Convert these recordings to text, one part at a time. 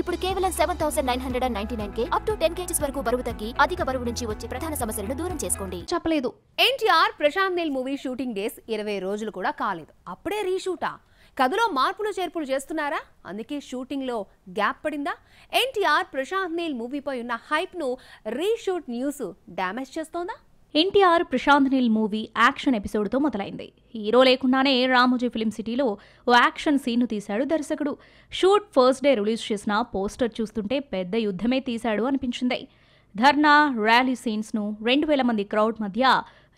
ఇప్పుడు కేవలం 7999K up to 10 kgs వరకు బరువు తగ్గి అధిక బరువు నుంచి వచ్చే ప్రధాన సమస్యలను దూరం చేసుకోండి. చెప్పలేదు. NTR Prashanth Neel movie shooting days 20 రోజులు కూడా కాలేదు. అప్పుడే రీషూటా? కథలో మార్పులు చేర్పులు చేస్తున్నారా? అందుకే షూటింగ్ లో గ్యాప్ పడిందా? ఎన్టీఆర్ ప్రశాంత్ నీల్ మూవీపై ఉన్న హైప్ ను రీషూట్ న్యూస్ డ్యామేజ్ చేస్తోందా? ఎన్టీఆర్ ప్రశాంత్ నీల్ మూవీ యాక్షన్ ఎపిసోడ్తో మొదలైంది. హీరో లేకుండానే రామోజీ ఫిలిం సిటీలో ఓ యాక్షన్ సీన్ను తీశాడు దర్శకుడు. షూట్ ఫస్ట్ డే రిలీజ్ చేసిన పోస్టర్ చూస్తుంటే పెద్ద యుద్ధమే తీశాడు అనిపించింది. ధర్నా, ర్యాలీ సీన్స్ను 2000 మంది క్రౌడ్ మధ్య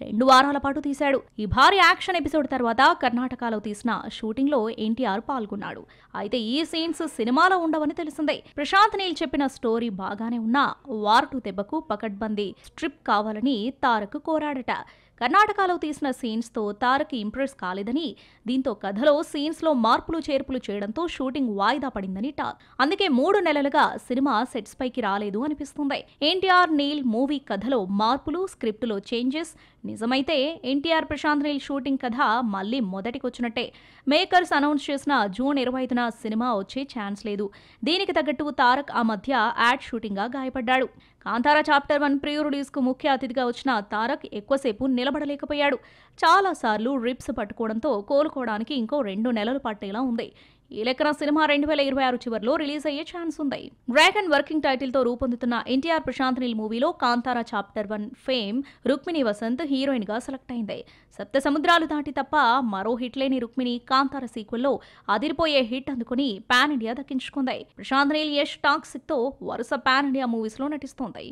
2 వారాల పాటు తీశాడు. ఈ భారీ యాక్షన్ ఎపిసోడ్ తర్వాత కర్ణాటకలో తీసిన షూటింగ్లో ఎన్టీఆర్ పాల్గొన్నాడు. అయితే ఈ సీన్స్ సినిమాలో ఉండవని తెలిసిందే. ప్రశాంత్ నీల్ చెప్పిన స్టోరీ బాగానే ఉన్నా వార్ 2 దెబ్బకు పకడ్బందీ స్ట్రిప్ కావాలని తారక్ కోరాడట. కర్ణాటకలో తీసిన సీన్స్తో తారక్ ఇంప్రెస్ కాలేదని, దీంతో కథలో సీన్స్లో మార్పులు చేర్పులు చేయడంతో షూటింగ్ వాయిదా పడిందని టాక్. అందుకే 3 నెలలుగా సినిమా సెట్స్ పైకి రాలేదు అనిపిస్తుంది. ఎన్టీఆర్ నీల్ మూవీ కథలో మార్పులు, స్క్రిప్టులో చేంజెస్ నిజమైతే ఎన్టీఆర్ ప్రశాంత్ నీల్ షూటింగ్ కథ మళ్లీ మొదటికొచ్చినట్టే. మేకర్స్ అనౌన్స్ చేసిన జూన్ 25న సినిమా వచ్చే ఛాన్స్ లేదు. దీనికి తగ్గట్టు తారక్ ఆ మధ్య యాడ్ షూటింగ్గా గాయపడ్డాడు. కాంతారా చాప్టర్ 1 ప్రీ రిలీజ్కు ముఖ్య అతిథిగా వచ్చిన తారక్ ఎక్కువసేపు నిలబడలేకపోయాడు. చాలాసార్లు రిప్స్ పట్టుకోవడంతో కోలుకోవడానికి ఇంకో 2 నెలలు పట్టేలా ఉంది. ఈ లెక్కన సినిమా 2026 చివరిలో రిలీజ్ అయ్యే ఛాన్స్ ఉంది. డ్రాగన్ వర్కింగ్ టైటిల్తో రూపొందుతున్న ఎన్టీఆర్ ప్రశాంత్ నీల్ మూవీలో Kantara chapter 1 fame Rukmini Vasanth heroine గా సెలెక్ట్ అయింది. సప్త సముద్రాలు దాటి తప్ప మరో హిట్ లేని రుక్మిణి కాంతారా సీక్వెల్లో అదిరిపోయే హిట్ అందుకుని పాన్ ఇండియా దక్కించుకుంది. ప్రశాంత్ నీల్ యష్ టాక్సిక్ తో వరుస పాన్ ఇండియా మూవీస్ లో నటిస్తోంది.